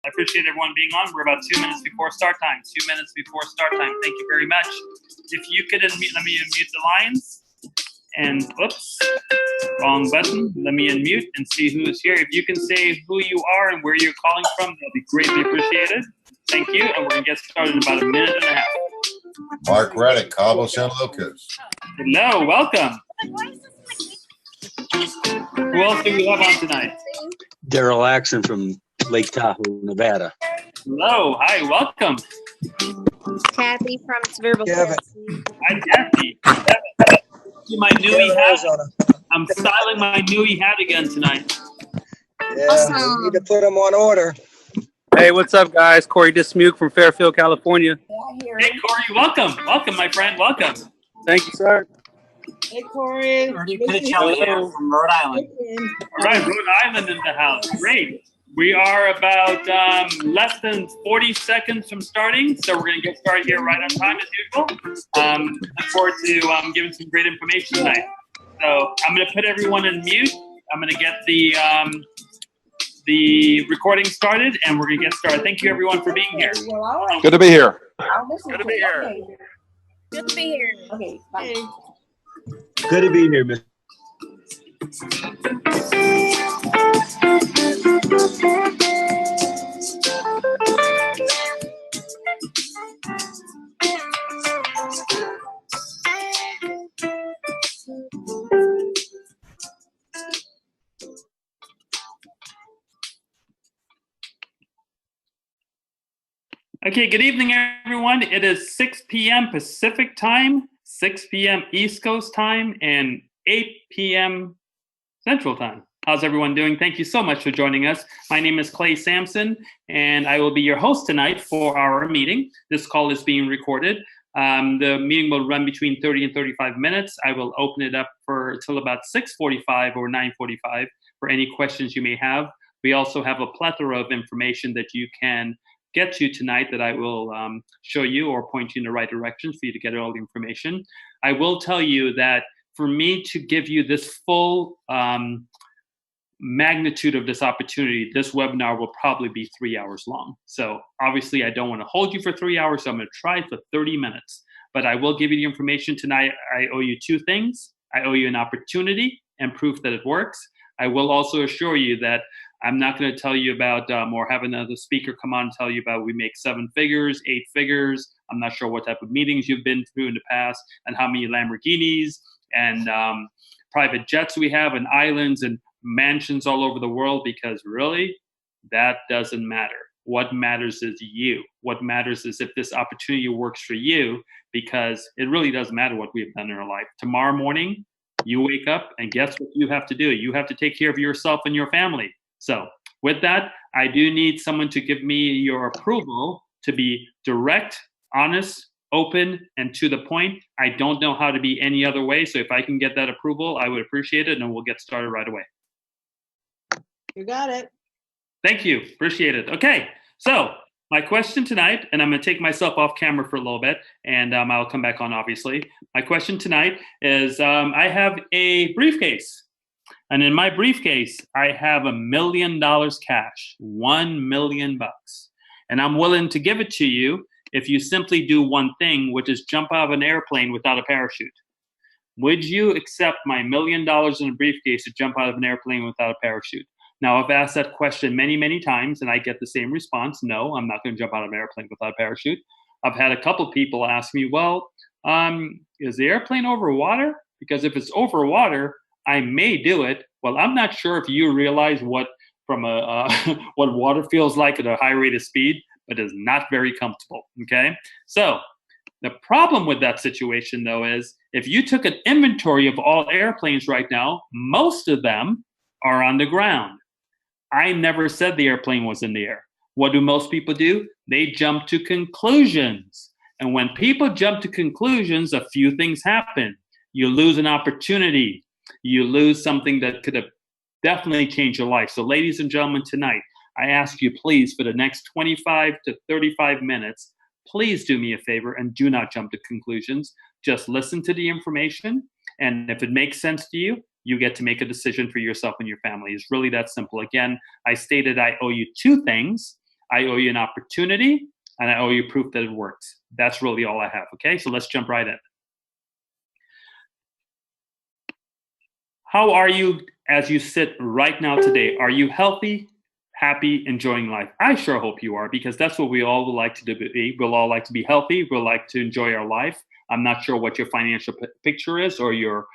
I appreciate everyone being on. We're about 2 minutes before start time. 2 minutes before start time. Thank you very much. If you could unmute, let me unmute the lines. And whoops, wrong button. Let me unmute and see who is here. If you can say who you are and where you're calling from, that'll be greatly appreciated. Thank you. And we're going to get started in about a minute and a half. Mark Reddick, Cabo San Lucas. Hello, welcome. Who else do we have on tonight? Daryl Axon from Lake Tahoe, Nevada. Hello, hi, welcome. Kathy from Cerebral Kevin. Hi, Kathy. See my newie hat. I'm styling my newie hat again tonight. Yeah, Awesome. we need to put them on order. Hey, what's up, guys? Corey Dismuke from Fairfield, California. Hey, Corey, welcome. Welcome, my friend, welcome. Thank you, sir. Hey, Corey. Hello. from Rhode Island. All right, Rhode Island in the house. Great. We are about less than 40 seconds from starting, so we're going to get started here right on time as usual. Look forward to giving some great information tonight. So I'm going to put everyone in mute. I'm going to get the recording started, and we're going to get started. Thank you, everyone, for being here. Good to be here. Good to be here. Good to be here. Okay, bye. Good to be here, Mr. Okay, good evening, everyone. It is 6 p.m. Pacific time, 6 p.m. East Coast time, and 8 p.m. Central time. How's everyone doing? Thank you so much for joining us. My name is Clay Sampson, and I will be your host tonight for our meeting. This call is being recorded. The meeting will run between 30 and 35 minutes. I will open it up till about 6:45 or 9:45 for any questions you may have. We also have a plethora of information that you can get to tonight that I will show you or point you in the right direction for you to get all the information. I will tell you that for me to give you this full magnitude of this opportunity, this webinar will probably be 3 hours long. So obviously I don't want to hold you for 3 hours, so I'm going to try for 30 minutes. But I will give you the information tonight. I owe you two things. I owe you an opportunity and proof that it works. I will also assure you that I'm not going to tell you about or have another speaker come on and tell you about we make 7 figures, 8 figures. I'm not sure what type of meetings you've been through in the past and how many Lamborghinis and private jets we have and islands and mansions all over the world, because really that doesn't matter. What matters is you. What matters is if this opportunity works for you, because it really doesn't matter what we've done in our life. Tomorrow morning, you wake up and guess what you have to do? You have to take care of yourself and your family. So with that, I do need someone to give me your approval to be direct, honest, open, and to the point. I don't know how to be any other way. So if I can get that approval, I would appreciate it, and we'll get started right away. You got it. Thank you. Appreciate it. Okay. So my question tonight, and I'm going to take myself off camera for a little bit, and I'll come back on, obviously. My question tonight is I have a briefcase. And in my briefcase, I have $1 million cash, $1 million. And I'm willing to give it to you if you simply do one thing, which is jump out of an airplane without a parachute. Would you accept my $1 million in a briefcase to jump out of an airplane without a parachute? Now, I've asked that question many, many times, and I get the same response. No, I'm not going to jump out of an airplane without a parachute. I've had a couple people ask me, well, is the airplane over water? Because if it's over water, I may do it. Well, I'm not sure if you realize what what water feels like at a high rate of speed, but it's not very comfortable, okay? So the problem with that situation, though, is if you took an inventory of all airplanes right now, most of them are on the ground. I never said the airplane was in the air. What do most people do? They jump to conclusions. And when people jump to conclusions, a few things happen. You lose an opportunity. You lose something that could have definitely changed your life. So ladies and gentlemen, tonight, I ask you, please, for the next 25 to 35 minutes, please do me a favor and do not jump to conclusions. Just listen to the information. And if it makes sense to you, you get to make a decision for yourself and your family. It's really that simple. Again, I stated I owe you two things. I owe you an opportunity, and I owe you proof that it works. That's really all I have, okay? So let's jump right in. How are you as you sit right now today? Are you healthy, happy, enjoying life? I sure hope you are, because that's what we all would like to do. We'll all like to be healthy. We'll like to enjoy our life. I'm not sure what your financial picture is or your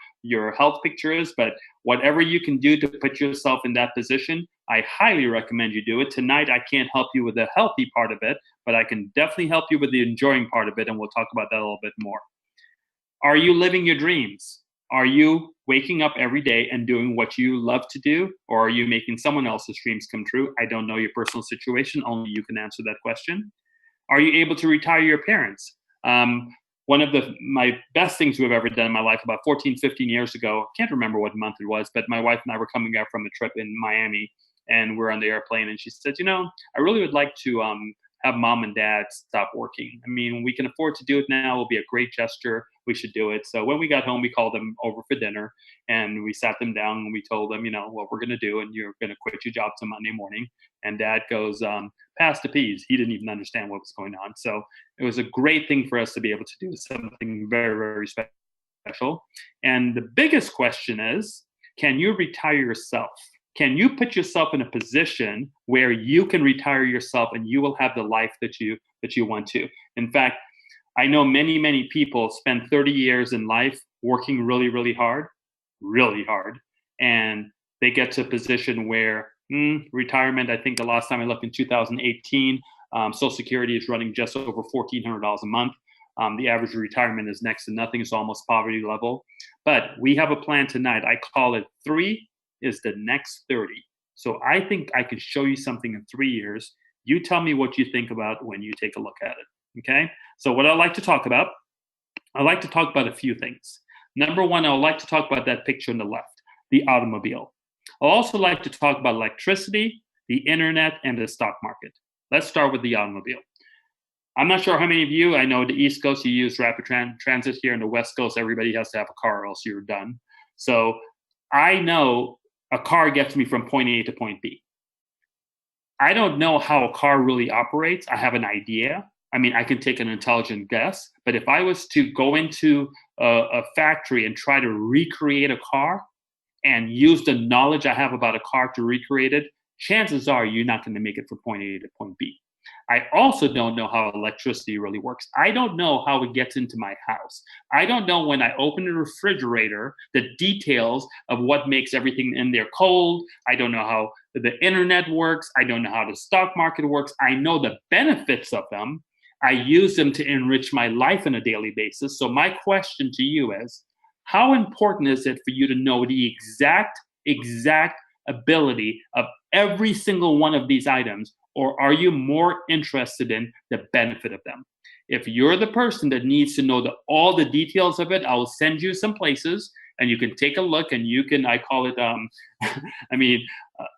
health picture is, but whatever you can do to put yourself in that position, I highly recommend you do it. Tonight, I can't help you with the healthy part of it, but I can definitely help you with the enjoying part of it, and we'll talk about that a little bit more. Are you living your dreams? Are you waking up every day and doing what you love to do, or are you making someone else's dreams come true? I don't know your personal situation. Only you can answer that question. Are you able to retire your parents? One of my best things we've ever done in my life, about 14, 15 years ago, I can't remember what month it was, but my wife and I were coming back from a trip in Miami, and we're on the airplane, and she said, I really would like to have mom and dad stop working. I mean, we can afford to do it now. It'll be a great gesture. We should do it. So when we got home, we called them over for dinner, and we sat them down, and we told them, what we're going to do, and you're going to quit your job till Monday morning. And dad goes, pass the peas. He didn't even understand what was going on. So it was a great thing for us to be able to do something very, very special. And the biggest question is, can you retire yourself? Can you put yourself in a position where you can retire yourself and you will have the life that you want to? In fact, I know many, many people spend 30 years in life working really, really hard, and they get to a position where retirement, I think the last time I looked in 2018, Social Security is running just over $1,400 a month. The average retirement is next to nothing. It's almost poverty level. But we have a plan tonight. I call it 3 is the next 30. So I think I can show you something in 3 years. You tell me what you think about when you take a look at it, okay? So what I like to talk about, a few things. Number one, I would like to talk about that picture on the left, the automobile. I'll also like to talk about electricity, the internet, and the stock market. Let's start with the automobile. I'm not sure how many of you, I know the East Coast, you use rapid transit. Here in the West Coast, everybody has to have a car or else you're done. So I know a car gets me from point A to point B. I don't know how a car really operates. I have an idea. I mean, I can take an intelligent guess, but if I was to go into a factory and try to recreate a car and use the knowledge I have about a car to recreate it, chances are you're not going to make it from point A to point B. I also don't know how electricity really works. I don't know how it gets into my house. I don't know when I open the refrigerator, the details of what makes everything in there cold. I don't know how the internet works. I don't know how the stock market works. I know the benefits of them. I use them to enrich my life on a daily basis. So my question to you is, how important is it for you to know the exact ability of every single one of these items? Or are you more interested in the benefit of them? If you're the person that needs to know all the details of it, I will send you some places and you can take a look, and you can, I call it,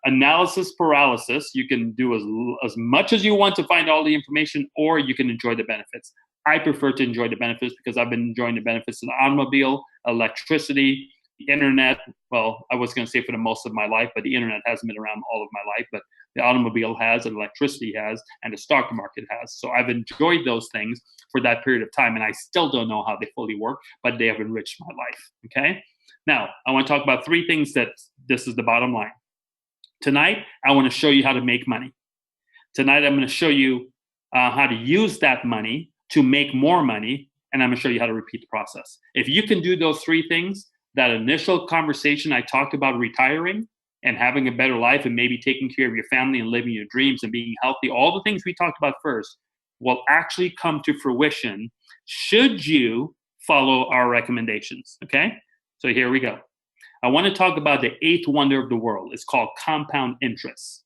analysis paralysis. You can do as much as you want to find all the information, or you can enjoy the benefits. I prefer to enjoy the benefits because I've been enjoying the benefits of the automobile, electricity, the internet. Well, I was going to say for the most of my life, but the internet hasn't been around all of my life, but the automobile has, and electricity has, and the stock market has. So I've enjoyed those things for that period of time, and I still don't know how they fully work, but they have enriched my life, okay? Now, I want to talk about 3 things that this is the bottom line. Tonight, I want to show you how to make money. Tonight, I'm going to show you how to use that money to make more money, and I'm going to show you how to repeat the process. If you can do those 3 things, that initial conversation I talked about retiring and having a better life and maybe taking care of your family and living your dreams and being healthy, all the things we talked about first will actually come to fruition should you follow our recommendations, okay? So here we go. I want to talk about the 8th wonder of the world. It's called compound interest.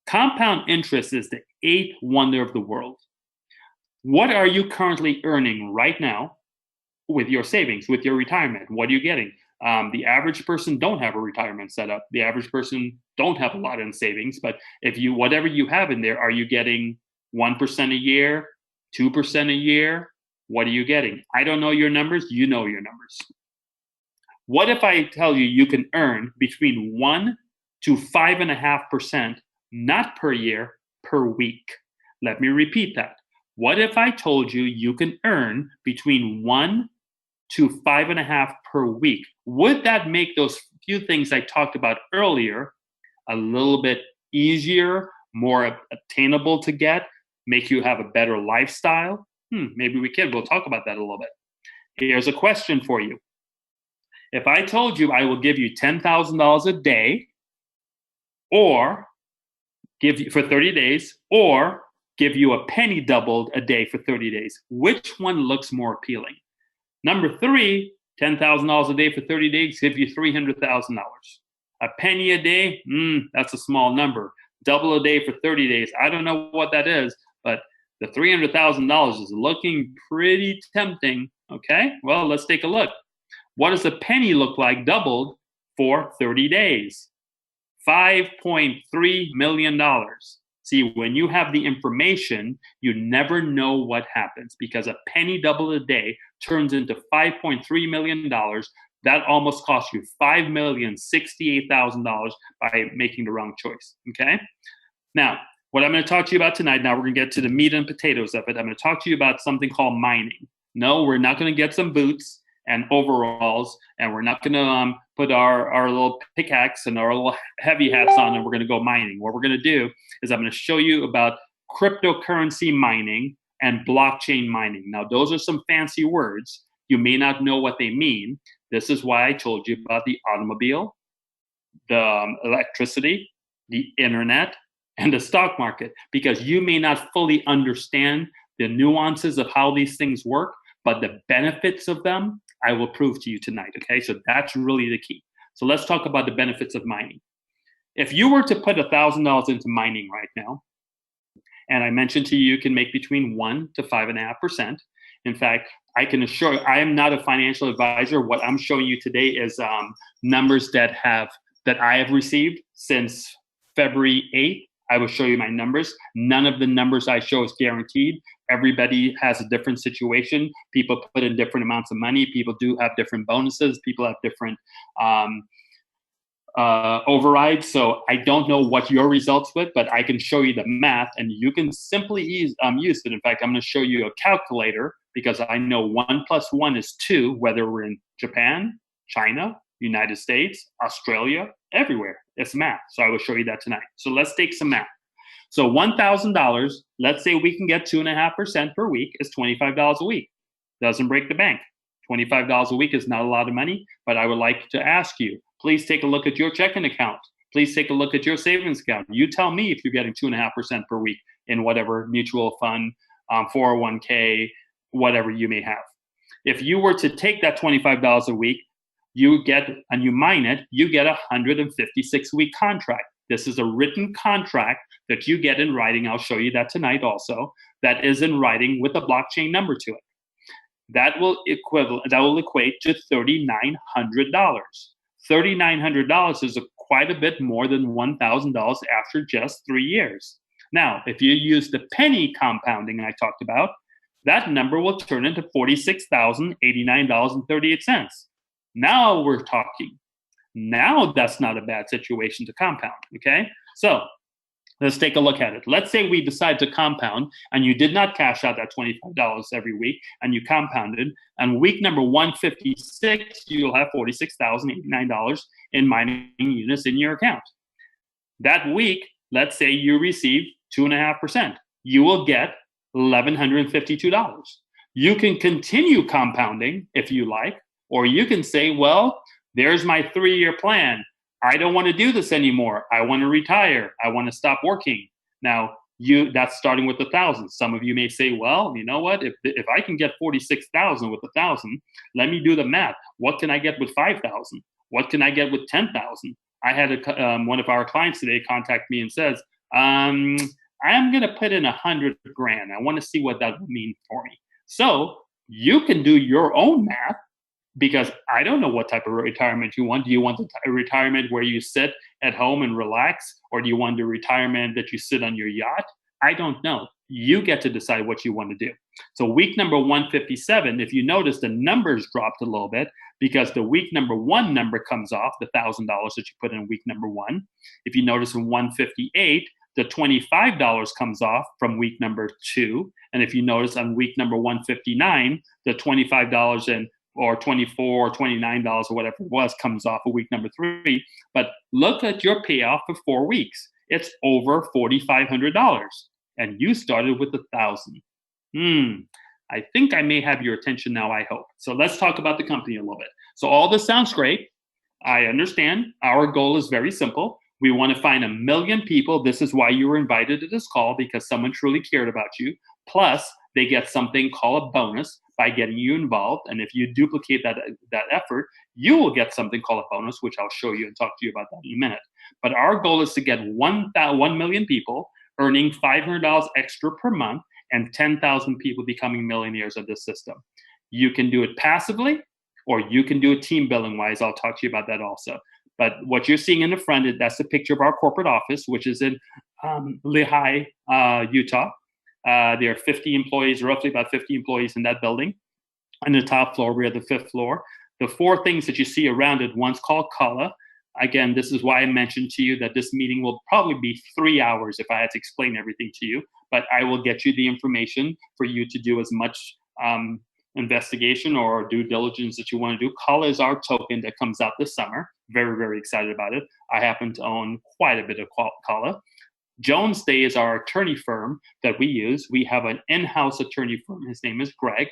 Compound interest is the 8th wonder of the world. What are you currently earning right now with your savings, with your retirement? What are you getting? The average person don't have a retirement set up. The average person don't have a lot in savings. But if you, whatever you have in there, are you getting 1% a year, 2% a year? What are you getting? I don't know your numbers. You know your numbers. What if I tell you you can earn between 1 to 5.5%, not per year, per week? Let me repeat that. What if I told you you can earn between 1 to 5.5 per week? Would that make those few things I talked about earlier a little bit easier, more attainable to get, make you have a better lifestyle? Maybe we can. We'll talk about that a little bit. Here's a question for you. If I told you I will give you $10,000 a day, or give you for 30 days, or give you a penny doubled a day for 30 days, which one looks more appealing? Number 3, $10,000 a day for 30 days, give you $300,000. A penny a day, that's a small number. Double a day for 30 days, I don't know what that is, but the $300,000 is looking pretty tempting. Okay, well, let's take a look. What does a penny look like doubled for 30 days? $5.3 million. See, when you have the information, you never know what happens, because a penny double a day turns into $5.3 million. That almost cost you $5,068,000 by making the wrong choice. Okay? Now, what I'm going to talk to you about tonight, now we're going to get to the meat and potatoes of it. I'm going to talk to you about something called mining. No, we're not going to get some boots and overalls, and we're not going to put our little pickaxe and our little heavy hats on, and we're going to go mining. What we're going to do is I'm going to show you about cryptocurrency mining and blockchain mining. Now, those are some fancy words. You may not know what they mean. This is why I told you about the automobile, the electricity, the internet, and the stock market, because you may not fully understand the nuances of how these things work, but the benefits of them, I will prove to you tonight, okay? So that's really the key. So let's talk about the benefits of mining. If you were to put $1,000 into mining right now, and I mentioned to you, you can make between 1 to 5.5%. In fact, I can assure you, I am not a financial advisor. What I'm showing you today is numbers that I have received since February 8th. I will show you my numbers. None of the numbers I show is guaranteed. Everybody has a different situation. People put in different amounts of money. People do have different bonuses. People have different overrides. So I don't know what your results with, but I can show you the math, and you can simply use it. In fact, I'm going to show you a calculator, because I know 1 + 1 is 2, whether we're in Japan, China, United States, Australia, everywhere. It's math. So I will show you that tonight. So let's take some math. So $1,000, let's say we can get 2.5% per week, is $25 a week. Doesn't break the bank. $25 a week is not a lot of money, but I would like to ask you, please take a look at your checking account. Please take a look at your savings account. You tell me if you're getting 2.5% per week in whatever mutual fund, 401k, whatever you may have. If you were to take that $25 a week, you get, and you mine it, you get a 156-week contract. This is a written contract that you get in writing. I'll show you that tonight also. That is in writing with a blockchain number to it. That will equate to $3,900. $3,900 is quite a bit more than $1,000 after just 3 years. Now, if you use the penny compounding I talked about, that number will turn into $46,089.38. Now we're talking. Now that's not a bad situation to compound, okay? So let's take a look at it. Let's say we decide to compound, and you did not cash out that $25 every week, and you compounded, and week number 156, you'll have $46,089 in mining units in your account. That week, let's say you receive 2.5%. You will get $1,152. You can continue compounding if you like, or you can say, well, there's my 3-year plan. I don't want to do this anymore. I want to retire. I want to stop working. Now, that's starting with 1,000. Some of you may say, well, you know what? If I can get 46,000 with 1,000, let me do the math. What can I get with 5,000? What can I get with 10,000? I had one of our clients today contact me and says, I'm going to put in 100 grand. I want to see what that will mean for me. So you can do your own math, because I don't know what type of retirement you want. Do you want a retirement where you sit at home and relax? Or do you want a retirement that you sit on your yacht? I don't know. You get to decide what you want to do. So week number 157, if you notice, the numbers dropped a little bit because the week number 1 number comes off, the $1,000 that you put in week number 1. If you notice in 158, The $25 comes off from week number 2. And if you notice on week number 159, the $25 and or $24 or $29 or whatever it was comes off of week number 3. But look at your payoff for 4 weeks. It's over $4,500. And you started with $1,000. I think I may have your attention now, I hope. So let's talk about the company a little bit. So all this sounds great. I understand. Our goal is very simple. We want to find 1 million people. This is why you were invited to this call, because someone truly cared about you. Plus, they get something called a bonus by getting you involved. And if you duplicate that effort, you will get something called a bonus, which I'll show you and talk to you about that in a minute. But our goal is to get 1 million people earning $500 extra per month and 10,000 people becoming millionaires of this system. You can do it passively, or you can do it team building wise. I'll talk to you about that also. But what you're seeing in the front, that's a picture of our corporate office, which is in Lehi, Utah. There are 50 employees, roughly about 50 employees in that building. On the top floor, we're at the 5th floor. The 4 things that you see around it, one's called Kala. Again, this is why I mentioned to you that this meeting will probably be 3 hours if I had to explain everything to you. But I will get you the information for you to do as much investigation or due diligence that you want to do. Kala is our token that comes out this summer. Very, very excited about it. I happen to own quite a bit of Kala. Jones Day is our attorney firm that we use. We have an in-house attorney firm. His name is Greg.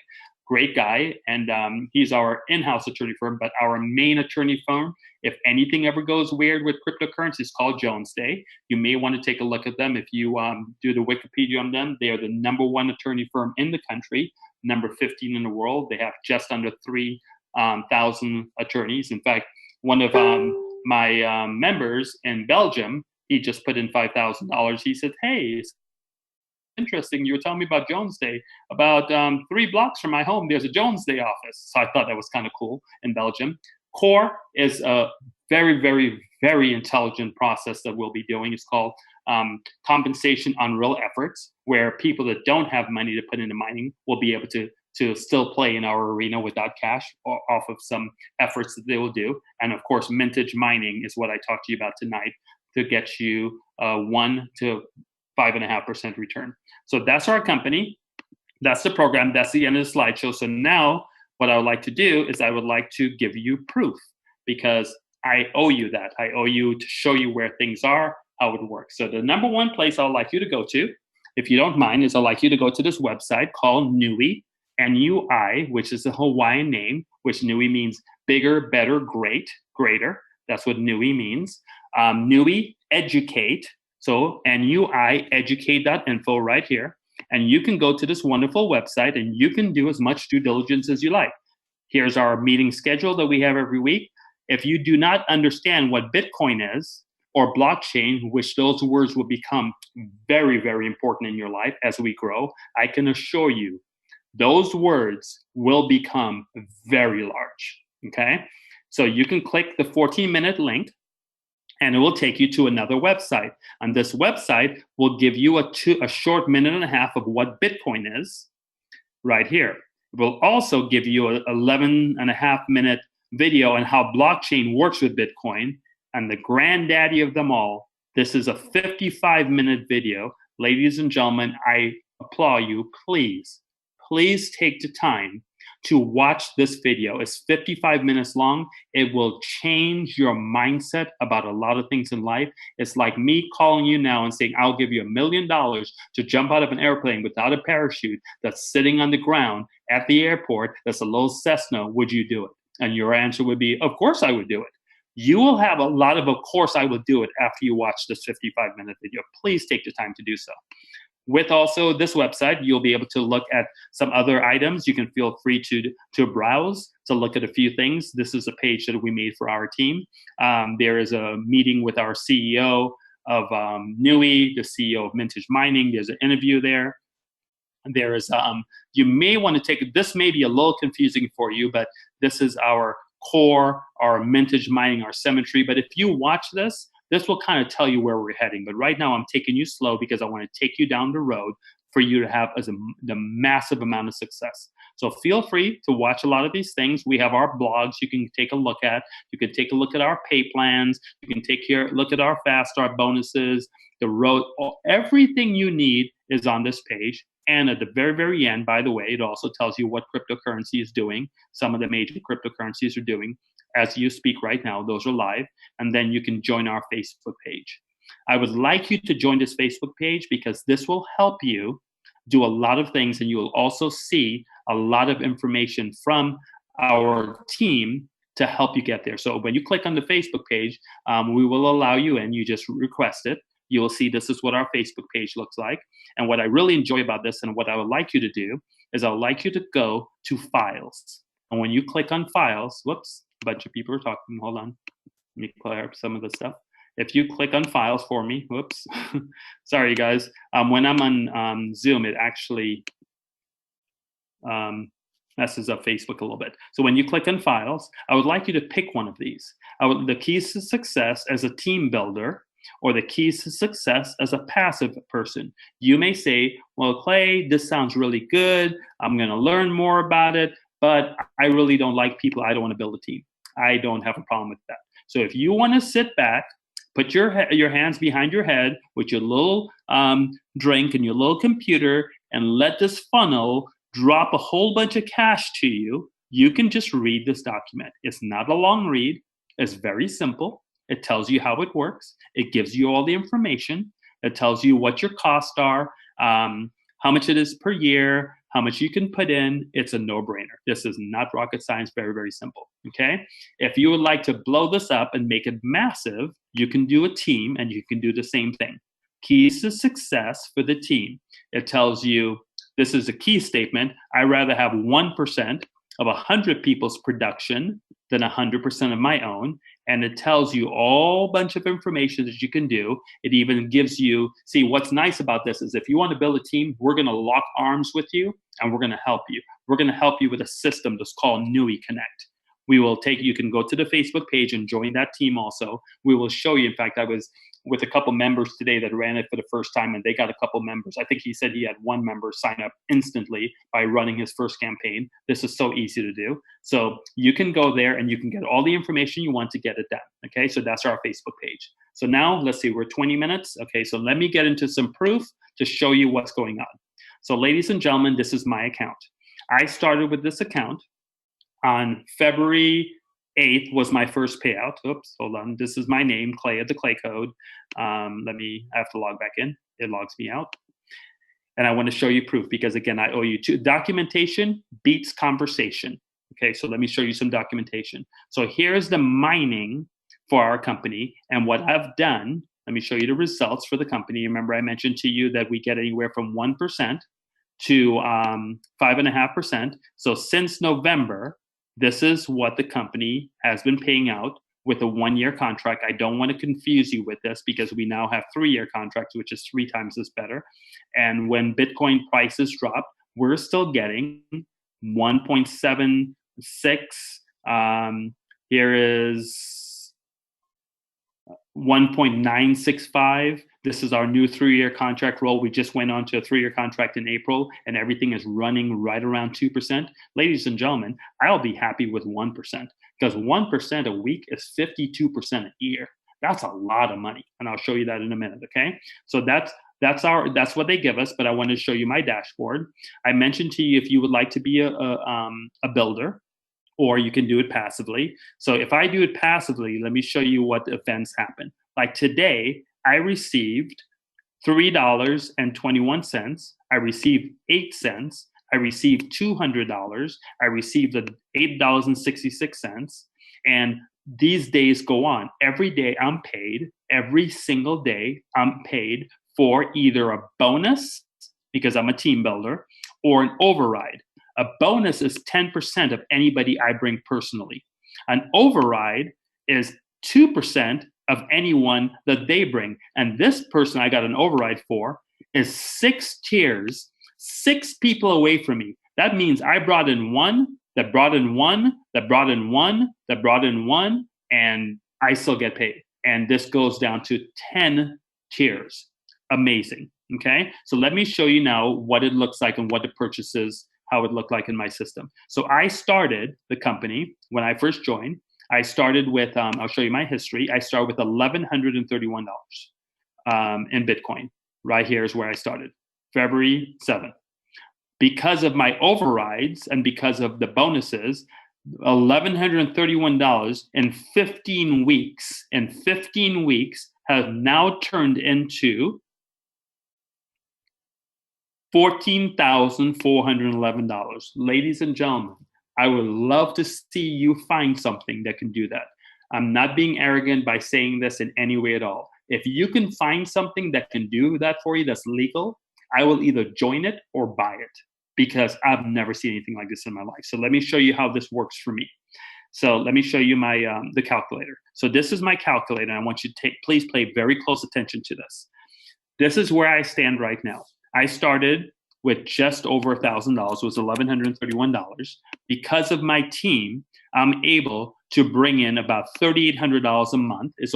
Great guy, and he's our in-house attorney firm. But our main attorney firm, if anything ever goes weird with cryptocurrency, is called Jones Day. You may want to take a look at them. If you do the Wikipedia on them, they are the #1 attorney firm in the country, number 15 in the world. They have just under 3,000 attorneys. In fact, one of my members in Belgium, he just put in $5,000. He said, "Hey, it's interesting. You were telling me about Jones Day. About 3 blocks from my home, there's a Jones Day office." So I thought that was kind of cool in Belgium. CORE is a very, very, very intelligent process that we'll be doing. It's called compensation on real efforts, where people that don't have money to put into mining will be able to still play in our arena without cash or off of some efforts that they will do. And of course, mintage mining is what I talked to you about tonight, to get you 1 to 5.5% return. So that's our company. That's the program. That's the end of the slideshow. So now what I would like to do is I would like to give you proof, because I owe you that. I owe you to show you where things are, how it works. So the #1 place I'd like you to go to, if you don't mind, is I'd like you to go to this website called NUI, N-U-I, which is a Hawaiian name, which NUI means bigger, better, greater. That's what NUI means. NUI Educate. So NUI educate.info right here. And you can go to this wonderful website and you can do as much due diligence as you like. Here's our meeting schedule that we have every week. If you do not understand what Bitcoin is or blockchain, which those words will become very, very important in your life as we grow, I can assure you those words will become very large, okay? So you can click the 14-minute link and it will take you to another website. And this website will give you a short 1.5 minutes of what Bitcoin is right here. It will also give you an 11.5-minute video on how blockchain works with Bitcoin. And the granddaddy of them all, this is a 55-minute video. Ladies and gentlemen, I applaud you. Please take the time to watch this video. It's 55 minutes long. It will change your mindset about a lot of things in life. It's like me calling you now and saying, I'll give you $1 million to jump out of an airplane without a parachute that's sitting on the ground at the airport. That's a little Cessna. Would you do it? And your answer would be, of course I would do it. You will have a lot of course I would do it after you watch this 55-minute video. Please take the time to do so. With also this website, you'll be able to look at some other items. You can feel free to browse, to look at a few things. This is a page that we made for our team. There is a meeting with our CEO of NUI, the CEO of Mintage Mining. There's an interview there. There is, you may want to take, this may be a little confusing for you, but this is our core, our Mintage Mining, our cemetery. But if you watch this, this will kind of tell you where we're heading. But right now I'm taking you slow because I want to take you down the road for you to have the massive amount of success. So feel free to watch a lot of these things. We have our blogs you can take a look at. You can take a look at our pay plans. You can take a look at our fast start bonuses. everything you need is on this page. And at the very, very end, by the way, it also tells you what cryptocurrency is doing. Some of the major cryptocurrencies are doing as you speak right now. Those are live. And then you can join our Facebook page. I would like you to join this Facebook page because this will help you do a lot of things. And you will also see a lot of information from our team to help you get there. So when you click on the Facebook page, we will allow you in. You just request it. You will see this is what our Facebook page looks like. And what I really enjoy about this and what I would like you to do is I would like you to go to files. And when you click on files, whoops, a bunch of people are talking. Hold on. Let me clear up some of the stuff. If you click on files for me, whoops, sorry, you guys. When I'm on Zoom, it actually messes up Facebook a little bit. So when you click on files, I would like you to pick one of these. The keys to success as a team builder, or the keys to success as a passive person. You may say, well, Clay, this sounds really good. I'm going to learn more about it, but I really don't like people. I don't want to build a team. I don't have a problem with that. So if you want to sit back, put your hands behind your head with your little drink and your little computer and let this funnel drop a whole bunch of cash to you, you can just read this document. It's not a long read. It's very simple. It tells you how it works. It gives you all the information. It tells you what your costs are, how much it is per year, how much you can put in. It's a no-brainer. This is not rocket science, very, very simple, okay? If you would like to blow this up and make it massive, you can do a team and you can do the same thing. Keys to success for the team. It tells you, this is a key statement, I'd rather have 1% of 100 people's production than 100% of my own. And it tells you all bunch of information that you can do. It even gives you, see, what's nice about this is if you want to build a team, we're going to lock arms with you and we're going to help you. We're going to help you with a system that's called Nui Connect. We will take, you can go to the Facebook page and join that team also. We will show you, in fact, I was with a couple members today that ran it for the first time and they got a couple members. I think he said he had one member sign up instantly by running his first campaign. This is so easy to do. So you can go there and you can get all the information you want to get it done. Okay, so that's our Facebook page. So now let's see, we're 20 minutes. Okay, so let me get into some proof to show you what's going on. So ladies and gentlemen, this is my account. I started with this account on February 8th was my first payout. Oops, hold on. This is my name, Clay at the Clay Code. I have to log back in. It logs me out. And I want to show you proof because again, I owe you two. Documentation beats conversation. Okay, so let me show you some documentation. So here's the mining for our company. And what I've done, let me show you the results for the company. Remember I mentioned to you that we get anywhere from 1% to 5.5%. So since November, this is what the company has been paying out with a 1-year contract. I don't want to confuse you with this because we now have 3-year contracts, which is 3 times as better. And when Bitcoin prices drop, we're still getting 1.76. Here is 1.965. This is our new 3-year contract roll. We just went on to a 3-year contract in April, and everything is running right around 2%. Ladies and gentlemen, I'll be happy with 1% because 1% a week is 52% a year. That's a lot of money, and I'll show you that in a minute. Okay, so that's what they give us. But I want to show you my dashboard. I mentioned to you if you would like to be a builder, or you can do it passively. So if I do it passively, let me show you what events happen. Like today, I received $3.21. I received 8 cents. I received $200. I received $8.66. And these days go on. Every day I'm paid. Every single day I'm paid for either a bonus, because I'm a team builder, or an override. A bonus is 10% of anybody I bring personally. An override is 2% of anyone that they bring. And this person I got an override for is 6 tiers, 6 people away from me. That means I brought in one, that brought in one, that brought in one, that brought in one, and I still get paid. And this goes down to 10 tiers. Amazing, okay? So let me show you now what it looks like and what the purchases, how it looked like in my system. So I started the company when I first joined. I started with, I'll show you my history. I started with $1,131. in Bitcoin. Right here is where I started, February 7th. Because of my overrides and because of the bonuses, $1,131 in 15 weeks, have now turned into $14,411. Ladies and gentlemen, I would love to see you find something that can do that. I'm not being arrogant by saying this in any way at all. If you can find something that can do that for you that's legal, I will either join it or buy it, because I've never seen anything like this in my life. So let me show you how this works for me. So let me show you my the calculator. So this is my calculator, and I want you to please pay very close attention to this. This is where I stand right now. I started with just over $1,000. It was $1,131. Because of my team, I'm able to bring in about $3,800 a month. It's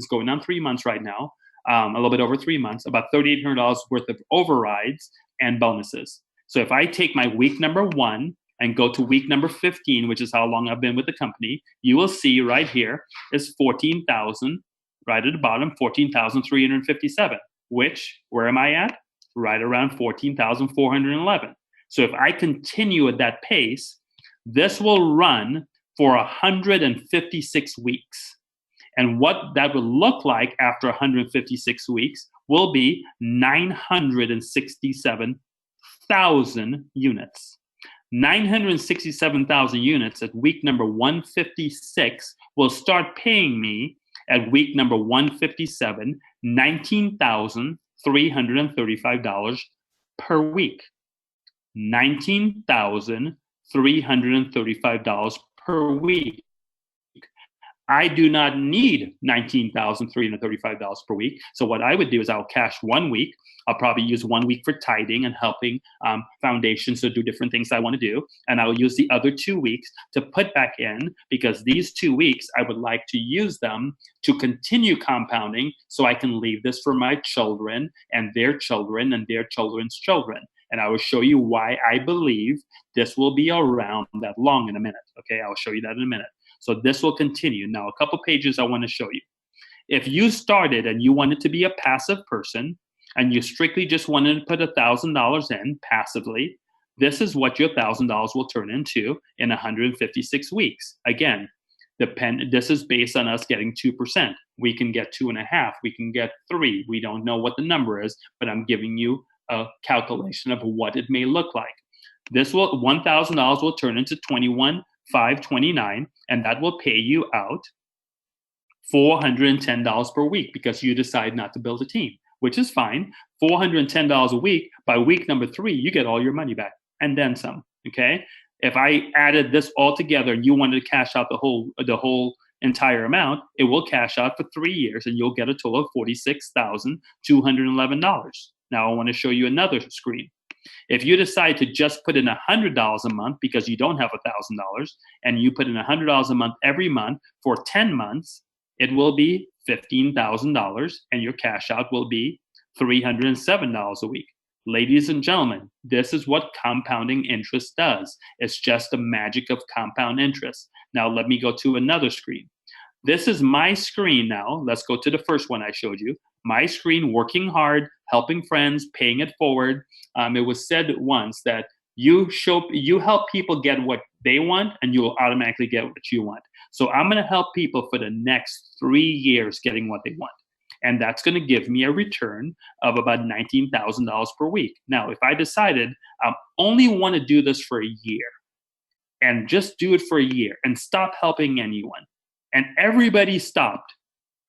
going on 3 months right now, a little bit over 3 months, about $3,800 worth of overrides and bonuses. So if I take my week number 1 and go to week number 15, which is how long I've been with the company, you will see right here is 14,000, right at the bottom, 14,357, which, where am I at? Right around 14,411. So if I continue at that pace, this will run for 156 weeks. And what that will look like after 156 weeks will be 967,000 units. 967,000 units at week number 156 will start paying me at week number 157, $19,335 per week. $19,335 per week. I do not need $19,335 per week. So what I would do is I'll cash 1 week. I'll probably use 1 week for tithing and helping foundations to do different things I want to do. And I'll use the other 2 weeks to put back in, because these 2 weeks, I would like to use them to continue compounding so I can leave this for my children and their children and their children's children. And I will show you why I believe this will be around that long in a minute. Okay, I'll show you that in a minute. So this will continue. Now, a couple pages I want to show you. If you started and you wanted to be a passive person and you strictly just wanted to put $1,000 in passively, this is what your $1,000 will turn into in 156 weeks. Again, this is based on us getting 2%. We can get 2.5. We can get 3. We don't know what the number is, but I'm giving you a calculation of what it may look like. This will $1,000 will turn into $21,529, and that will pay you out $410 per week because you decide not to build a team, which is fine. $410 a week. By week number 3, you get all your money back and then some. Okay. If I added this all together and you wanted to cash out the whole entire amount, it will cash out for 3 years and you'll get a total of $46,211. Now I want to show you another screen. If you decide to just put in $100 a month because you don't have $1,000 and you put in $100 a month every month for 10 months, it will be $15,000 and your cash out will be $307 a week. Ladies and gentlemen, this is what compounding interest does. It's just the magic of compound interest. Now let me go to another screen. This is my screen now. Let's go to the first one I showed you. My screen, working hard, helping friends, paying it forward. It was said once that you help people get what they want and you will automatically get what you want. So I'm going to help people for the next 3 years getting what they want. And that's going to give me a return of about $19,000 per week. Now, if I decided I only want to do this for a year and just do it for a year and stop helping anyone, and everybody stopped,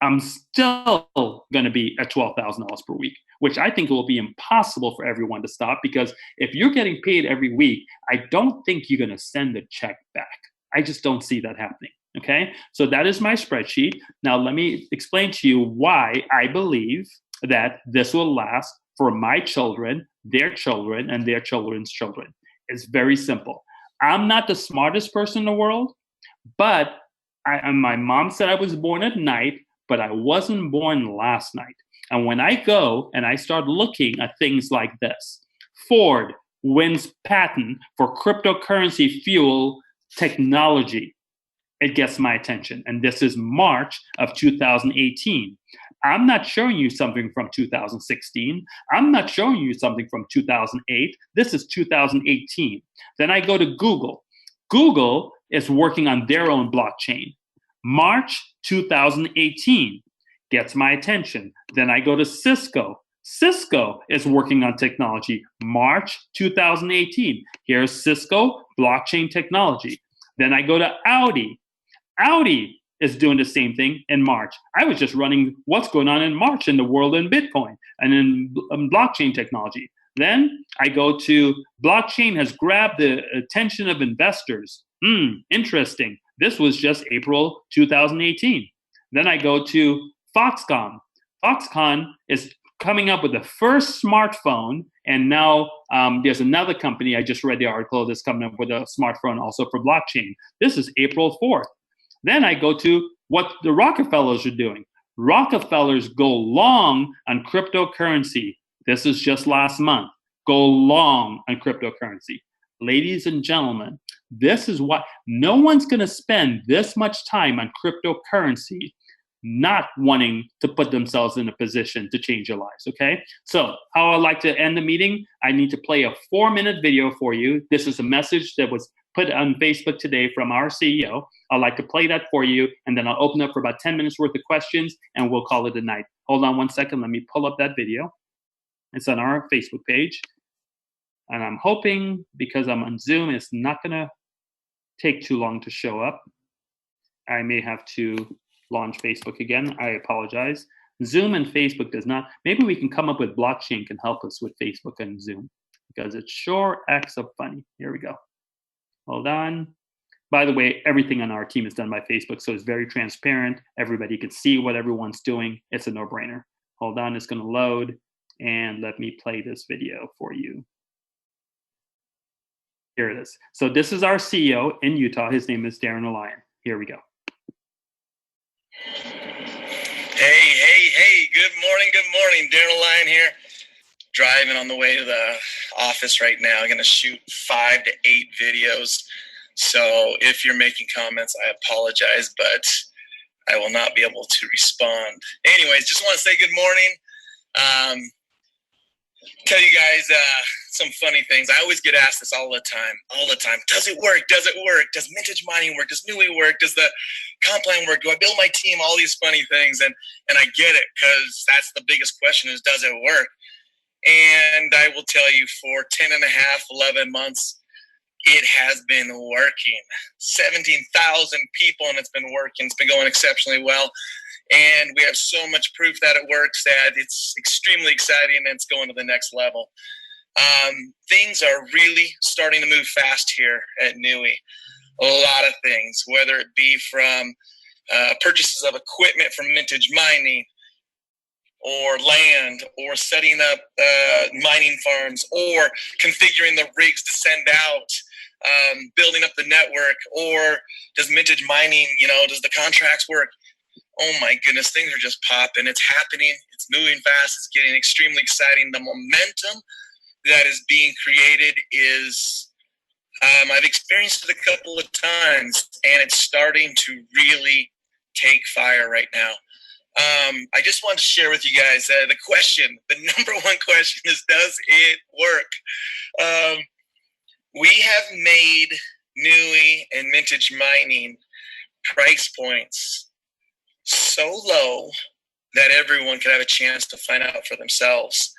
I'm still going to be at $12,000 per week, which I think will be impossible for everyone to stop, because if you're getting paid every week, I don't think you're going to send the check back. I just don't see that happening. Okay, so that is my spreadsheet. Now let me explain to you why I believe that this will last for my children, their children, and their children's children. It's very simple. I'm not the smartest person in the world, but my mom said I was born at night, but I wasn't born last night. And when I go and I start looking at things like this, Ford wins patent for cryptocurrency fuel technology, it gets my attention. And this is March of 2018. I'm not showing you something from 2016. I'm not showing you something from 2008. This is 2018. Then I go to Google. Google is working on their own blockchain. March 2018 gets my attention. Then I go to Cisco. Cisco is working on technology. March 2018. Here's Cisco blockchain technology. Then I go to Audi. Audi is doing the same thing in March. I was just running what's going on in March in the world in Bitcoin and in blockchain technology. Then I go to blockchain has grabbed the attention of investors. Interesting. This was just April 2018. Then I go to Foxconn. Foxconn is coming up with the first smartphone, and now there's another company, I just read the article, that's coming up with a smartphone also for blockchain. This is April 4th. Then I go to what the Rockefellers are doing. Rockefellers go long on cryptocurrency. This is just last month. Go long on cryptocurrency. Ladies and gentlemen, this is what no one's going to spend this much time on cryptocurrency not wanting to put themselves in a position to change their lives, okay? So how I like to end the meeting, I need to play a 4-minute video for you. This is a message that was put on Facebook today from our CEO. I'd like to play that for you, and then I'll open up for about 10 minutes worth of questions, and we'll call it a night. Hold on one second. Let me pull up that video. It's on our Facebook page. And I'm hoping, because I'm on Zoom, it's not going to take too long to show up. I may have to launch Facebook again. I apologize. Zoom and Facebook does not. Maybe we can come up with blockchain can help us with Facebook and Zoom, because it sure acts up funny. Here we go. Hold on. By the way, everything on our team is done by Facebook, so it's very transparent. Everybody can see what everyone's doing. It's a no-brainer. Hold on, it's going to load, and let me play this video for you. Here it is. So this is our CEO in Utah. His name is Darren O'Lyon. Here we go. Hey, good morning. Darren O'Lyon here. Driving on the way to the office right now. I'm going to shoot 5 to 8 videos. So if you're making comments, I apologize, but I will not be able to respond. Anyways, just want to say good morning. Tell you guys some funny things. I always get asked this all the time. Does it work? Does Mintage Mining work? Does Nui work? Does the comp plan work? Do I build my team? All these funny things. And I get it, because that's the biggest question is, does it work? And I will tell you, for 11 months, it has been working. 17,000 people, and it's been working. It's been going exceptionally well. And we have so much proof that it works that it's extremely exciting, and it's going to the next level. Things are really starting to move fast here at Nui. A lot of things, whether it be from purchases of equipment from Mintage Mining, or land, or setting up mining farms, or configuring the rigs to send out, building up the network, or does Mintage Mining, does the contracts work? Oh my goodness, things are just popping. It's happening. It's moving fast. It's getting extremely exciting. The momentum that is being created is, I've experienced it a couple of times, and it's starting to really take fire right now. I just wanted to share with you guys the number one question is, does it work? We have made Nui and Mintage Mining price points so low that everyone can have a chance to find out for themselves.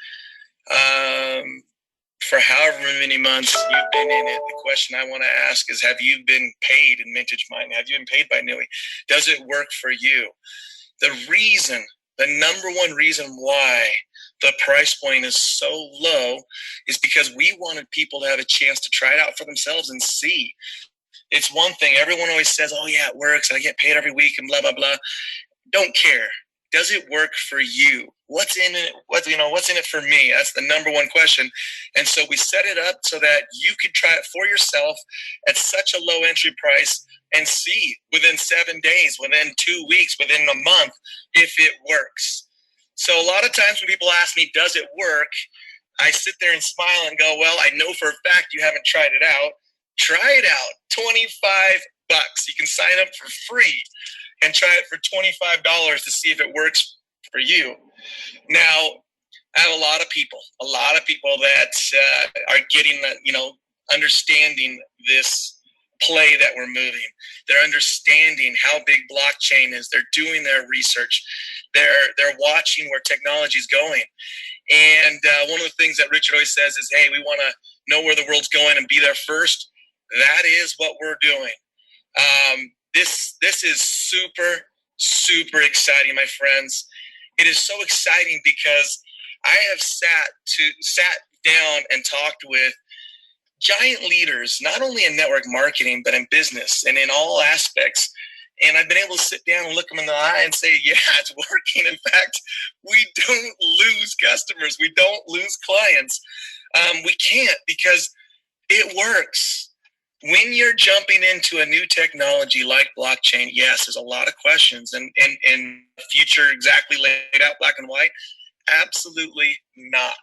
For however many months you've been in it, the question I want to ask is, have you been paid in Mintage Mining? Have you been paid by Nui? Does it work for you? The number one reason why the price point is so low is because we wanted people to have a chance to try it out for themselves and see. It's one thing. Everyone always says, oh yeah, it works. I get paid every week and blah, blah, blah. Don't care. Does it work for you? What's in it? What's in it for me? That's the number one question. And so we set it up so that you could try it for yourself at such a low entry price and see within 7 days, within 2 weeks, within a month, if it works. So a lot of times when people ask me, does it work? I sit there and smile and go, well, I know for a fact you haven't tried it out. Try it out. $25. You can sign up for free and try it for $25 to see if it works for you. Now, I have a lot of people that are getting, understanding this play that we're moving. They're understanding how big blockchain is. They're doing their research. They're watching where technology is going. And one of the things that Richard always says is, hey, we want to know where the world's going and be there first. That is what we're doing. This is super, super exciting, my friends. It is so exciting because I have sat down and talked with giant leaders, not only in network marketing, but in business and in all aspects. And I've been able to sit down and look them in the eye and say, yeah, it's working. In fact, we don't lose customers. We don't lose clients. We can't, because it works. When you're jumping into a new technology like blockchain, yes, there's a lot of questions and the future exactly laid out black and white. Absolutely not.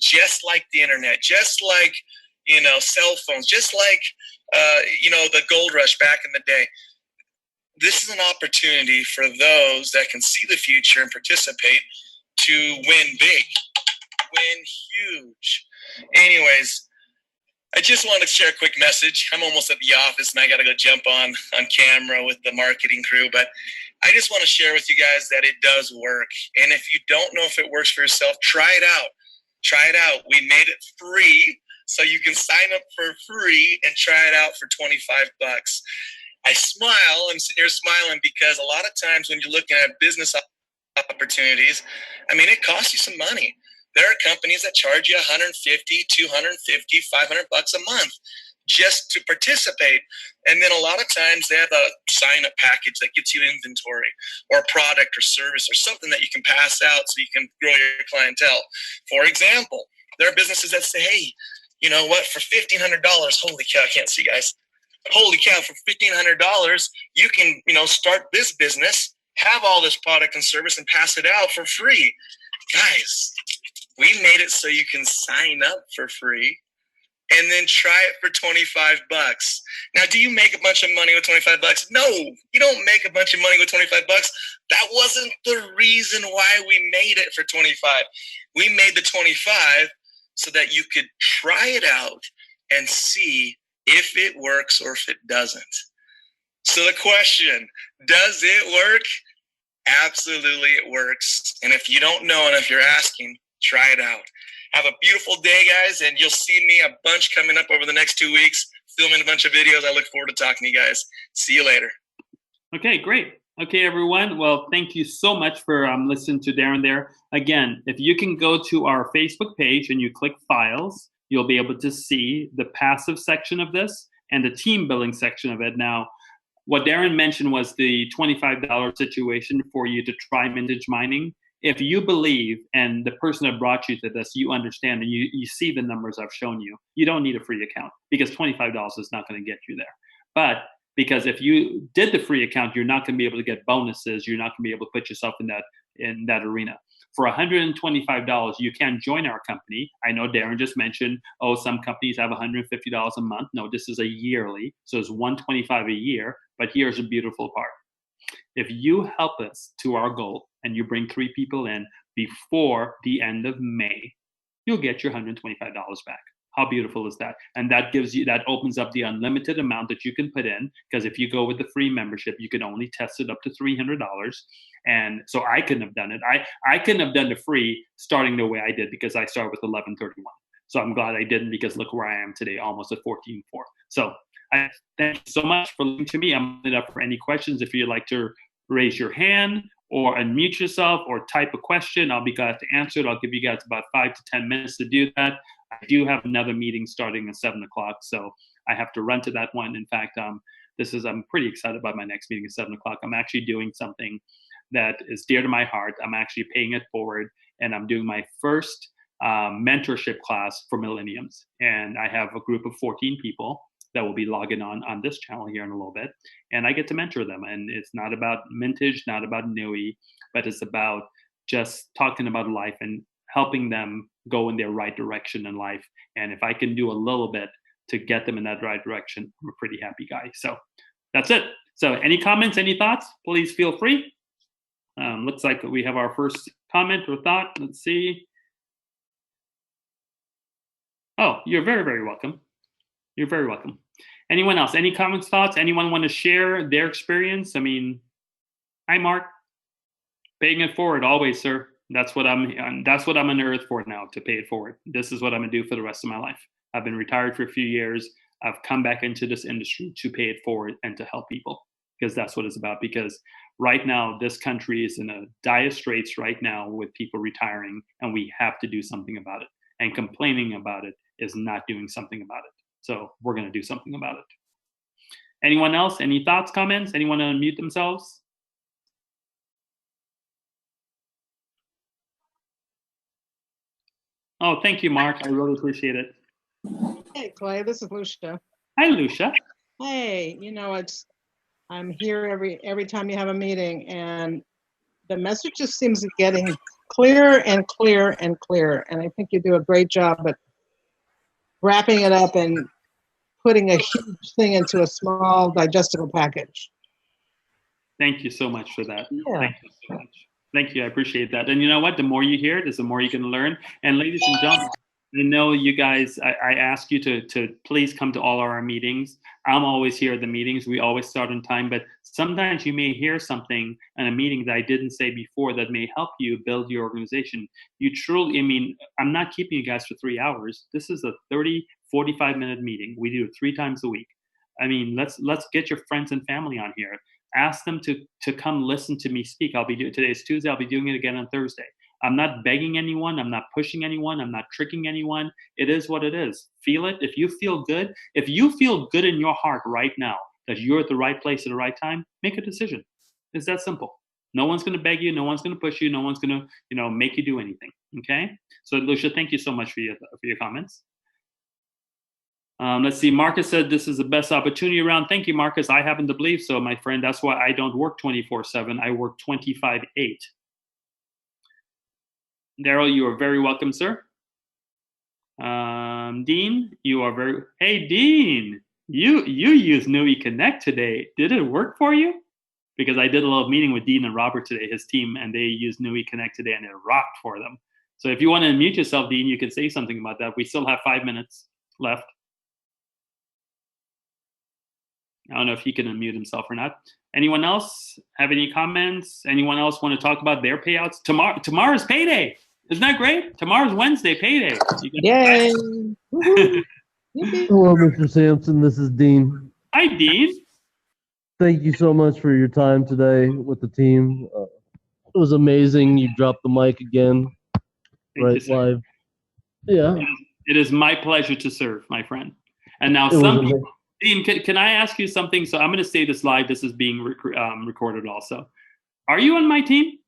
Just like the internet, just like, cell phones, just like, the gold rush back in the day. This is an opportunity for those that can see the future and participate to win big, win huge. Anyways, I just wanted to share a quick message. I'm almost at the office and I got to go jump on camera with the marketing crew, but I just want to share with you guys that it does work. And if you don't know if it works for yourself, try it out. Try it out. We made it free, so you can sign up for free and try it out for $25. I smile. I'm sitting here smiling because a lot of times when you're looking at business opportunities, it costs you some money. There are companies that charge you $150, $250, $500 a month just to participate. And then a lot of times they have a sign-up package that gets you inventory or a product or service or something that you can pass out so you can grow your clientele. For example, there are businesses that say, hey, you know what, for $1,500, holy cow, I can't see, guys. Holy cow, for $1,500, you can, start this business, have all this product and service and pass it out for free. Guys, we made it so you can sign up for free and then try it for $25. Now, do you make a bunch of money with $25? No, you don't make a bunch of money with $25. That wasn't the reason why we made it for $25. We made the $25 so that you could try it out and see if it works or if it doesn't. So the question, does it work? Absolutely, it works. And if you don't know and if you're asking, try it out. Have a beautiful day, guys, and you'll see me a bunch coming up over the next 2 weeks, filming a bunch of videos. I look forward to talking to you guys. See you later. Okay, great. Okay, everyone. Well, thank you so much for listening to Darren there. Again, if you can go to our Facebook page and you click Files, you'll be able to see the passive section of this and the team building section of it. Now, what Darren mentioned was the $25 situation for you to try Mintage Mining. If you believe, and the person that brought you to this, you understand and you see the numbers I've shown you, you don't need a free account because $25 is not going to get you there. But because if you did the free account, you're not going to be able to get bonuses. You're not going to be able to put yourself in that arena. For $125, you can join our company. I know Darren just mentioned, some companies have $150 a month. No, this is a yearly. So it's $125 a year. But here's the beautiful part. If you help us to our goal and you bring 3 people in before the end of May, you'll get your $125 back. How beautiful is that? And that opens up the unlimited amount that you can put in, because if you go with the free membership, you can only test it up to $300. And so I couldn't have done it. I couldn't have done the free starting the way I did because I started with 1131. So I'm glad I didn't, because look where I am today, almost at 14.4. So I thank you so much for listening to me. I'm opening it up for any questions. If you'd like to raise your hand or unmute yourself or type a question, I'll be glad to answer it. I'll give you guys about 5 to 10 minutes to do that. I do have another meeting starting at 7 o'clock, so I have to run to that one. In fact, I'm pretty excited about my next meeting at 7 o'clock. I'm actually doing something that is dear to my heart. I'm actually paying it forward, and I'm doing my first mentorship class for millenniums. And I have a group of 14 people that will be logging on this channel here in a little bit, and I get to mentor them. And it's not about Mintage, not about Nui, but it's about just talking about life and helping them go in their right direction in life. And if I can do a little bit to get them in that right direction, I'm a pretty happy guy. So that's it. So any comments, any thoughts, please feel free. Looks like we have our first comment or thought. Let's see. Oh, you're very, very welcome. You're very welcome. Anyone else? Any comments, thoughts? Anyone want to share their experience? I mean, hi, Mark. Paying it forward always, sir. That's what I'm on earth for now, to pay it forward. This is what I'm gonna do for the rest of my life. I've been retired for a few years. I've come back into this industry to pay it forward and to help people, because that's what it's about. Because right now, this country is in a dire straits right now with people retiring, and we have to do something about it. And complaining about it is not doing something about it. So we're going to do something about it. Anyone else? Any thoughts, comments? Anyone want to unmute themselves? Oh, thank you, Mark. I really appreciate it. Hey, Clay, this is Lucia. Hi, Lucia. Hey, I'm here every time you have a meeting, and the message just seems to be getting clearer and clearer and clearer. And I think you do a great job at wrapping it up and putting a huge thing into a small digestible package. Thank you so much for that. Yeah. Thank you so much. Thank you. I appreciate that. And you know what? The more you hear it, is the more you can learn. And ladies and gentlemen, I know you guys, I ask you to please come to all our meetings. I'm always here at the meetings. We always start on time, but sometimes you may hear something in a meeting that I didn't say before that may help you build your organization. You truly, I mean, I'm not keeping you guys for 3 hours. This is a 30, 45-minute meeting. We do it 3 times a week. I mean, let's get your friends and family on here. Ask them to come listen to me speak. Today's Tuesday. I'll be doing it again on Thursday. I'm not begging anyone. I'm not pushing anyone. I'm not tricking anyone. It is what it is. Feel it. If you feel good in your heart right now that you're at the right place at the right time, make a decision. It's that simple. No one's going to beg you. No one's going to push you. No one's going to, make you do anything. Okay. So Lucia, thank you so much for your comments. Let's see. Marcus said this is the best opportunity around. Thank you, Marcus. I happen to believe so, my friend. That's why I don't work 24/7. I work 25/8. Daryl, you are very welcome, sir. Dean, you are very. Hey, Dean, you used Nui Connect today. Did it work for you? Because I did a little meeting with Dean and Robert today, his team, and they used Nui Connect today, and it rocked for them. So if you want to unmute yourself, Dean, you can say something about that. We still have 5 minutes left. I don't know if he can unmute himself or not. Anyone else have any comments? Anyone else want to talk about their payouts? Tomorrow's payday. Isn't that great? Tomorrow's Wednesday, payday. Yay! Hello, Mr. Sampson. This is Dean. Hi, Dean. Thank you so much for your time today with the team. It was amazing. You dropped the mic again, Thank you, live. Yeah. It is my pleasure to serve, my friend. And now Dean, can I ask you something? So I'm going to say this live. This is being recorded also. Are you on my team?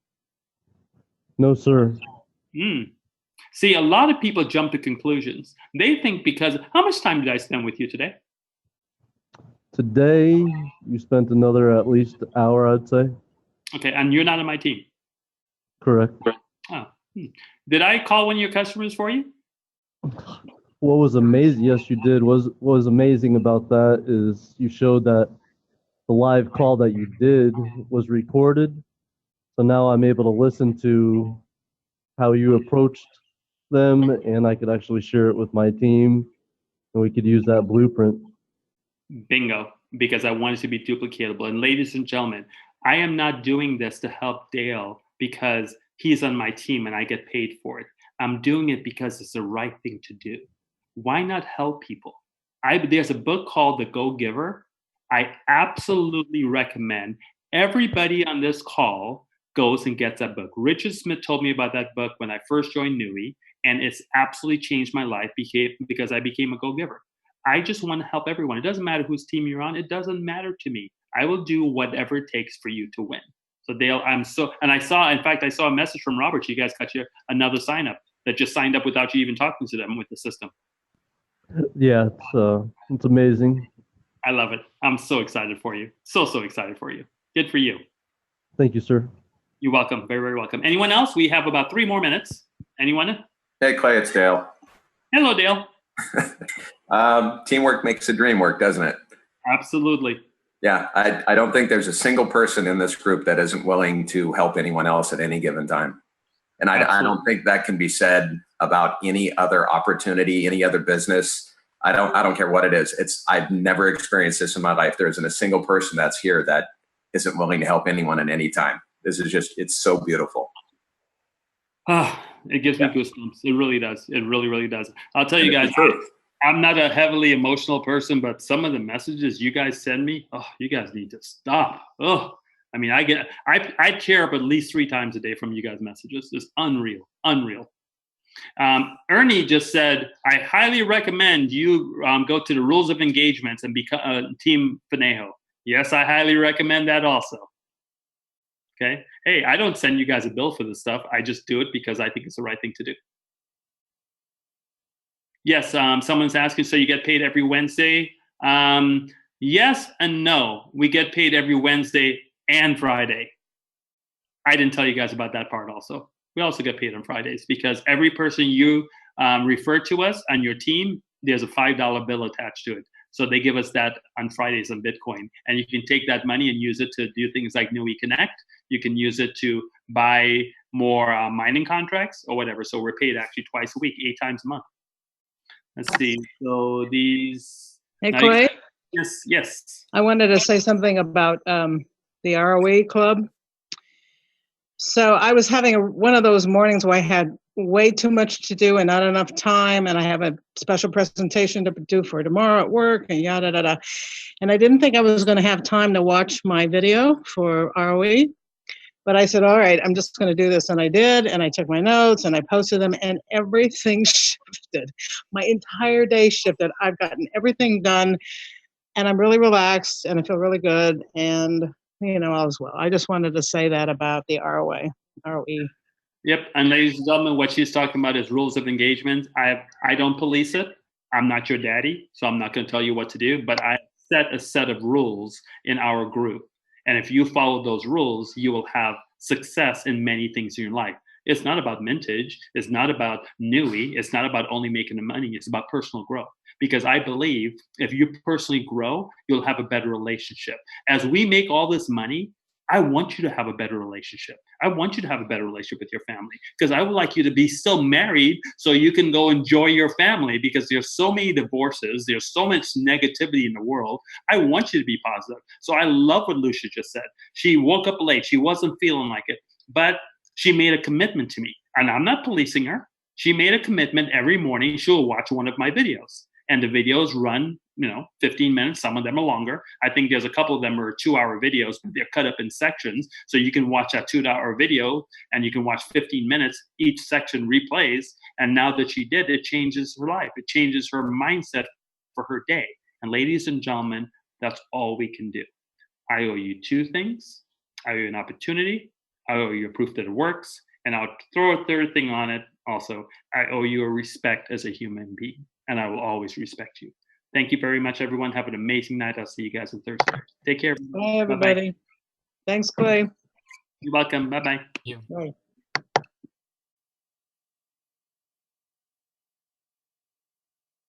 No, sir. See, a lot of people jump to conclusions. They think because, how much time did I spend with you today? Today, you spent another at least hour, I'd say. Okay, and you're not on my team? Correct. Oh. Did I call one of your customers for you? What was amazing, yes, you did. What was amazing about that is you showed that the live call that you did was recorded. So now I'm able to listen to how you approached them, and I could actually share it with my team, and we could use that blueprint. Bingo, because I want it to be duplicatable. And ladies and gentlemen, I am not doing this to help Dale because he's on my team and I get paid for it. I'm doing it because it's the right thing to do. Why not help people? There's a book called The Go Giver. I absolutely recommend everybody on this call goes and gets that book. Richard Smith told me about that book when I first joined Nui, and it's absolutely changed my life because I became a go-giver. I just want to help everyone. It doesn't matter whose team you're on. It doesn't matter to me. I will do whatever it takes for you to win. So Dale, I saw a message from Robert. You guys got another sign up that just signed up without you even talking to them with the system. Yeah, it's amazing. I love it. I'm so excited for you. So excited for you. Good for you. Thank you, sir. You're welcome. Very, very welcome. Anyone else? We have about 3 more minutes. Anyone? Hey, Clay, it's Dale. Hello, Dale. Teamwork makes the dream work, doesn't it? Absolutely. Yeah, I don't think there's a single person in this group that isn't willing to help anyone else at any given time. And I don't think that can be said about any other opportunity, any other business. I don't care what it is. I've never experienced this in my life. There isn't a single person that's here that isn't willing to help anyone at any time. This is just, it's so beautiful. It gives me goosebumps. It really does. It really, really does. I'll tell you guys, I'm not a heavily emotional person, but some of the messages you guys send me, you guys need to stop. I mean, I tear up at least 3 times a day from you guys' messages. It's unreal, unreal. Ernie just said, I highly recommend you go to the rules of engagements and become Team Fanejo. Yes, I highly recommend that also. Okay. Hey, I don't send you guys a bill for this stuff. I just do it because I think it's the right thing to do. Yes, someone's asking, so you get paid every Wednesday? Yes and no. We get paid every Wednesday and Friday. I didn't tell you guys about that part also. We also get paid on Fridays because every person you refer to us on your team, there's a $5 bill attached to it. So they give us that on Fridays on Bitcoin. And you can take that money and use it to do things like Nui Connect. You can use it to buy more mining contracts or whatever. So we're paid actually twice a week, 8 times a month. Let's see. So these. Hey, Clay? Yes. I wanted to say something about the ROE Club. So I was having one of those mornings where I had way too much to do and not enough time, and I have a special presentation to do for tomorrow at work and yada yada. And I didn't think I was going to have time to watch my video for ROE, but I said, all right, I'm just going to do this, and I did, and I took my notes and I posted them, and everything shifted. My entire day shifted. I've gotten everything done, and I'm really relaxed, and I feel really good, and all is well. I just wanted to say that about the ROE. Yep, and ladies and gentlemen, what she's talking about is rules of engagement. I don't police it. I'm not your daddy, so I'm not going to tell you what to do, but I set a set of rules in our group. And if you follow those rules, you will have success in many things in your life. It's not about mintage. It's not about Nui. It's not about only making the money. It's about personal growth. Because I believe if you personally grow, you'll have a better relationship. As we make all this money, I want you to have a better relationship. I want you to have a better relationship with your family because I would like you to be still married so you can go enjoy your family because there's so many divorces. There's so much negativity in the world. I want you to be positive. So I love what Lucia just said. She woke up late. She wasn't feeling like it, but she made a commitment to me. And I'm not policing her. She made a commitment every morning. She'll watch one of my videos. And the videos run, 15 minutes. Some of them are longer. I think there's a couple of them are 2-hour videos, but they're cut up in sections. So you can watch that 2-hour video and you can watch 15 minutes. Each section replays. And now that she did, it changes her life. It changes her mindset for her day. And ladies and gentlemen, that's all we can do. I owe you 2 things. I owe you an opportunity. I owe you a proof that it works. And I'll throw a third thing on it also. I owe you a respect as a human being. And I will always respect you. Thank you very much, everyone. Have an amazing night. I'll see you guys on Thursday. Take care. Bye, everybody. Bye-bye. Thanks, Clay. You're welcome. Bye-bye. Bye.